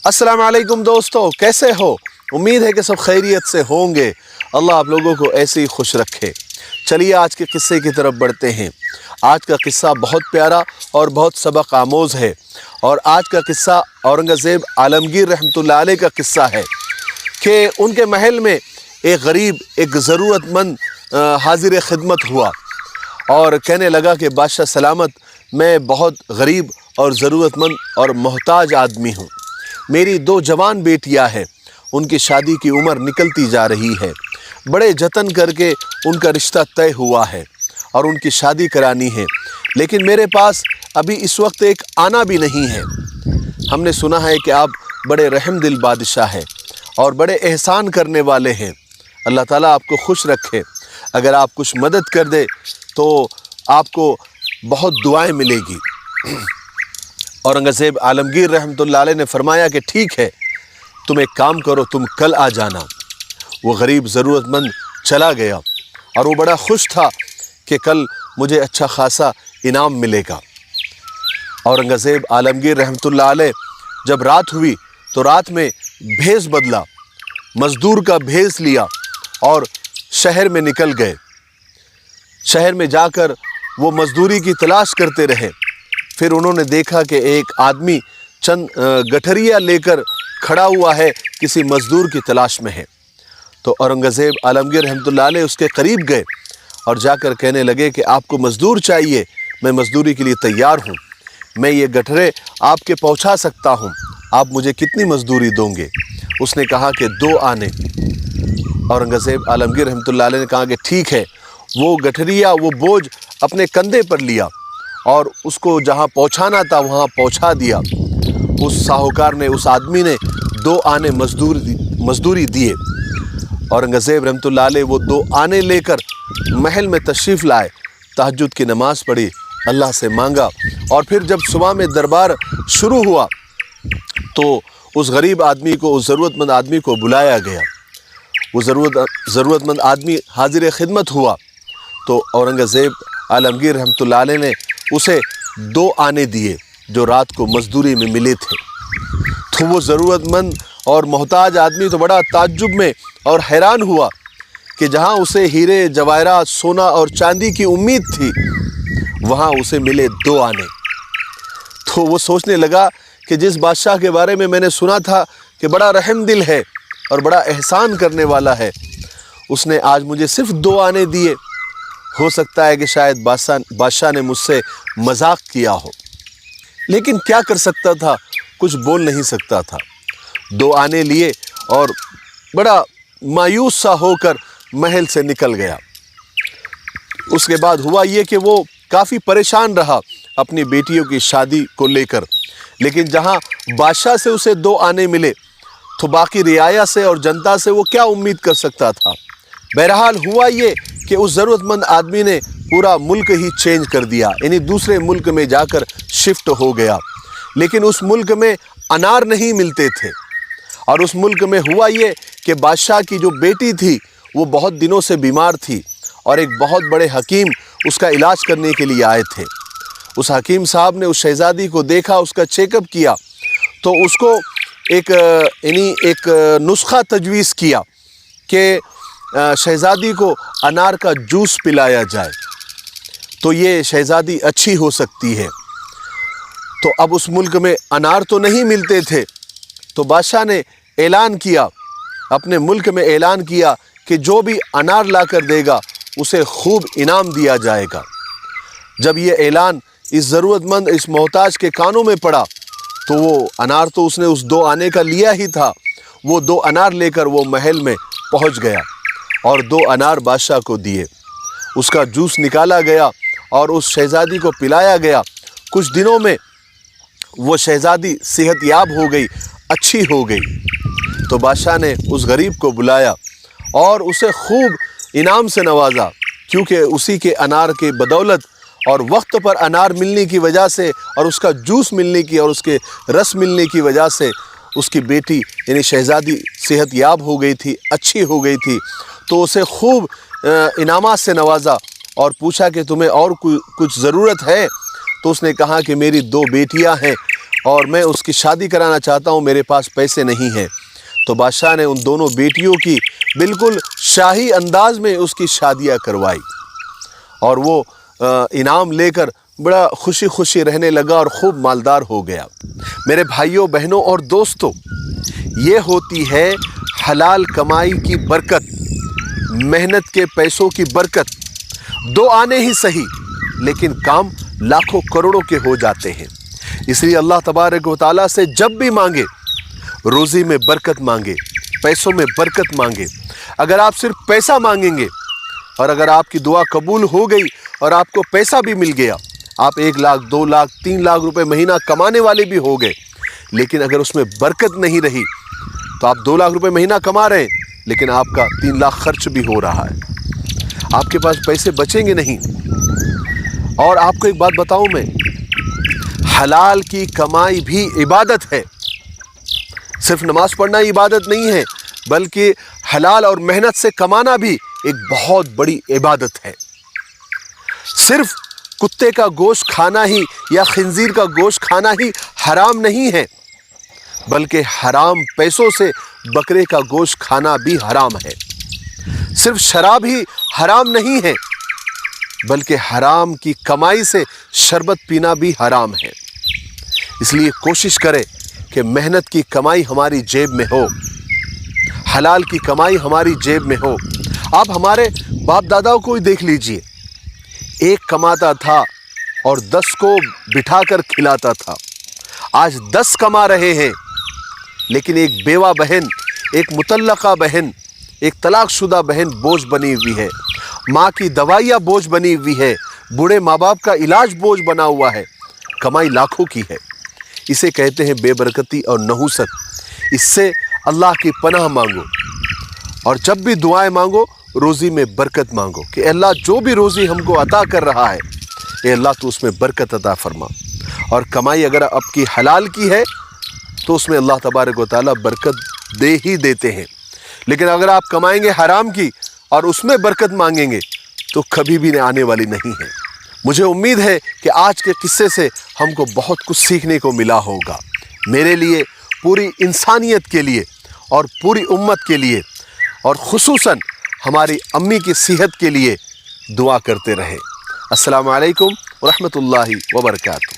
अस्सलाम वालेकुम दोस्तों, कैसे हो? उम्मीद है कि सब खैरियत से होंगे। अल्लाह आप लोगों को ऐसे ही खुश रखे। चलिए आज के किस्से की तरफ बढ़ते हैं। आज का किस्सा बहुत प्यारा और बहुत सबक आमोज़ है। और आज का किस्सा औरंगज़ेब आलमगीर रहमतुल्लाह अलैह का किस्सा है कि उनके महल में एक गरीब, एक ज़रूरतमंद हाजिर खिदमत हुआ और कहने लगा कि बादशाह सलामत, मैं बहुत गरीब और ज़रूरतमंद और मोहताज आदमी हूँ। मेरी 2 जवान बेटियां हैं, उनकी शादी की उम्र निकलती जा रही है। बड़े जतन करके उनका रिश्ता तय हुआ है और उनकी शादी करानी है, लेकिन मेरे पास अभी इस वक्त एक आना भी नहीं है। हमने सुना है कि आप बड़े रहमदिल बादशाह हैं और बड़े एहसान करने वाले हैं। अल्लाह ताला आपको खुश रखे। अगर आप कुछ मदद कर दे तो आपको बहुत दुआएं मिलेगी। औरंगज़ेब आलमगीर रहमतुल्लाह अलैह ने फरमाया कि ठीक है, तुम एक काम करो, तुम कल आ जाना। वो गरीब ज़रूरतमंद चला गया और वो बड़ा खुश था कि कल मुझे अच्छा खासा इनाम मिलेगा। औरंगज़ेब आलमगीर रहमतुल्लाह अलैह जब रात हुई तो रात में भेष बदला, मज़दूर का भेष लिया और शहर में निकल गए। शहर में जाकर वो मज़दूरी की तलाश करते रहे। फिर उन्होंने देखा कि एक आदमी चंद गठरिया लेकर खड़ा हुआ है, किसी मज़दूर की तलाश में है। तो औरंगज़ेब आलमगीर रहमतुल्लाह अलैह उसके करीब गए और जाकर कहने लगे कि आपको मज़दूर चाहिए, मैं मज़दूरी के लिए तैयार हूँ, मैं ये गठरे आपके पहुँचा सकता हूँ, आप मुझे कितनी मज़दूरी दोगे? उसने कहा कि 2 आने। औरंगज़ेब आलमगीर रहमतुल्लाह अलैह ने कहा कि ठीक है। वो गठरिया, वो बोझ अपने कंधे पर लिया और उसको जहाँ पहुँचाना था वहाँ पहुँचा दिया। उस साहूकार ने, उस आदमी ने 2 आने मज़दूरी दिए। औरंगज़ेब रहमतुल्लाह अलैह वो 2 आने लेकर महल में तशरीफ़ लाए, तहज्जुद की नमाज़ पढ़ी, अल्लाह से मांगा और फिर जब सुबह में दरबार शुरू हुआ तो उस गरीब आदमी को, उस ज़रूरतमंद आदमी को बुलाया गया। वो ज़रूरतमंद आदमी हाजिर खिदमत हुआ तो औरंगज़ेब आलमगीर रहमतुल्लाह अलैह ने उसे 2 आने दिए जो रात को मज़दूरी में मिले थे। तो वो ज़रूरतमंद और मोहताज आदमी तो बड़ा ताज्जुब में और हैरान हुआ कि जहाँ उसे हीरे जवाहरात, सोना और चांदी की उम्मीद थी, वहाँ उसे मिले 2 आने। तो वो सोचने लगा कि जिस बादशाह के बारे में मैंने सुना था कि बड़ा रहमदिल है और बड़ा एहसान करने वाला है, उसने आज मुझे सिर्फ 2 आने दिए। हो सकता है कि शायद बादशाह ने मुझसे मजाक किया हो, लेकिन क्या कर सकता था, कुछ बोल नहीं सकता था। 2 आने लिए और बड़ा मायूस सा होकर महल से निकल गया। उसके बाद हुआ ये कि वो काफ़ी परेशान रहा अपनी बेटियों की शादी को लेकर, लेकिन जहाँ बादशाह से उसे 2 आने मिले तो बाकी रियाया से और जनता से वो क्या उम्मीद कर सकता था। बहरहाल हुआ ये कि उस ज़रूरतमंद आदमी ने पूरा मुल्क ही चेंज कर दिया, यानी दूसरे मुल्क में जाकर शिफ्ट हो गया। लेकिन उस मुल्क में अनार नहीं मिलते थे और उस मुल्क में हुआ ये कि बादशाह की जो बेटी थी वो बहुत दिनों से बीमार थी और एक बहुत बड़े हकीम उसका इलाज करने के लिए आए थे। उस हकीम साहब ने उस शहज़ादी को देखा, उसका चेकअप किया तो उसको एक नुस्खा तजवीज़ किया कि शहज़ादी को अनार का जूस पिलाया जाए तो ये शहज़ादी अच्छी हो सकती है। तो अब उस मुल्क में अनार तो नहीं मिलते थे, तो बादशाह ने ऐलान किया, अपने मुल्क में ऐलान किया कि जो भी अनार लाकर देगा उसे खूब इनाम दिया जाएगा। जब ये ऐलान इस ज़रूरतमंद, इस मोहताज के कानों में पड़ा तो वो अनार तो उसने उस 2 आने का लिया ही था, वो 2 अनार लेकर वो महल में पहुंच गया और 2 अनार बादशाह को दिए। उसका जूस निकाला गया और उस शहज़ादी को पिलाया गया। कुछ दिनों में वो शहज़ादी सेहतयाब हो गई, अच्छी हो गई। तो बादशाह ने उस गरीब को बुलाया और उसे खूब इनाम से नवाजा, क्योंकि उसी के अनार के बदौलत और वक्त पर अनार मिलने की वजह से और उसका जूस मिलने की और उसके रस मिलने की वजह से उसकी बेटी यानी शहज़ादी सेहतयाब हो गई थी, अच्छी हो गई थी। तो उसे खूब इनामात से नवाजा और पूछा कि तुम्हें और कुछ ज़रूरत है? तो उसने कहा कि मेरी 2 बेटियां हैं اور میں اس کی شادی کرانا چاہتا ہوں، میرے پاس پیسے نہیں ہیں۔ تو بادشاہ نے ان دونوں بیٹیوں کی بالکل شاہی انداز میں اس کی شادیاں کروائی، اور وہ انعام لے کر بڑا خوشی خوشی رہنے لگا اور خوب مالدار ہو گیا۔ میرے بھائیوں، بہنوں اور دوستوں، یہ ہوتی ہے حلال کمائی کی برکت، محنت کے پیسوں کی برکت۔ دو آنے ہی صحیح، لیکن کام لاکھوں کروڑوں کے ہو جاتے ہیں۔ اس لیے اللہ تبارک و تعالیٰ سے جب بھی مانگے، روزی میں برکت مانگے، پیسوں میں برکت مانگے۔ اگر آپ صرف پیسہ مانگیں گے اور اگر آپ کی دعا قبول ہو گئی اور آپ کو پیسہ بھی مل گیا، آپ 1 لاکھ 2 لاکھ 3 لاکھ روپے مہینہ کمانے والے بھی ہو گئے، لیکن اگر اس میں برکت نہیں رہی تو آپ 2 لاکھ روپے مہینہ کما رہے ہیں لیکن آپ کا 3 لاکھ خرچ بھی ہو رہا ہے، آپ کے پاس پیسے بچیں گے نہیں۔ اور آپ کو ایک بات بتاؤں میں، حلال کی کمائی بھی عبادت ہے۔ صرف نماز پڑھنا عبادت نہیں ہے، بلکہ حلال اور محنت سے کمانا بھی ایک بہت بڑی عبادت ہے۔ صرف کتے کا گوشت کھانا ہی یا خنزیر کا گوشت کھانا ہی حرام نہیں ہے، بلکہ حرام پیسوں سے بکرے کا گوشت کھانا بھی حرام ہے۔ صرف شراب ہی حرام نہیں ہے، بلکہ حرام کی کمائی سے شربت پینا بھی حرام ہے۔ اس لیے کوشش کرے کہ محنت کی کمائی ہماری جیب میں ہو، حلال کی کمائی ہماری جیب میں ہو۔ آپ ہمارے باپ داداؤں کو ہی دیکھ لیجئے، ایک کماتا تھا اور 10 کو بٹھا کر کھلاتا تھا۔ آج 10 کما رہے ہیں، لیکن ایک بیوہ بہن، ایک مطلقہ بہن، ایک طلاق شدہ بہن بوجھ بنی ہوئی ہے، ماں کی دوائیاں بوجھ بنی ہوئی ہے، بوڑھے ماں باپ کا علاج بوجھ بنا ہوا ہے۔ کمائی لاکھوں کی ہے، اسے کہتے ہیں بے برکتی اور نحوست۔ اس سے اللہ کی پناہ مانگو، اور جب بھی دعائیں مانگو روزی میں برکت مانگو کہ اللہ جو بھی روزی ہم کو عطا کر رہا ہے، اے اللہ تو اس میں برکت عطا فرما۔ اور کمائی اگر آپ کی حلال کی ہے تو اس میں اللہ تبارک و تعالیٰ برکت دے ہی دیتے ہیں، لیکن اگر آپ کمائیں گے حرام کی اور اس میں برکت مانگیں گے تو کبھی بھی آنے والی نہیں ہے۔ مجھے امید ہے کہ آج کے قصے سے ہم کو بہت کچھ سیکھنے کو ملا ہوگا۔ میرے لیے، پوری انسانیت کے لیے اور پوری امت کے لیے، اور خصوصاً ہماری امی کی صحت کے لیے دعا کرتے رہیں۔ السلام علیکم ورحمۃ اللہ وبرکاتہ۔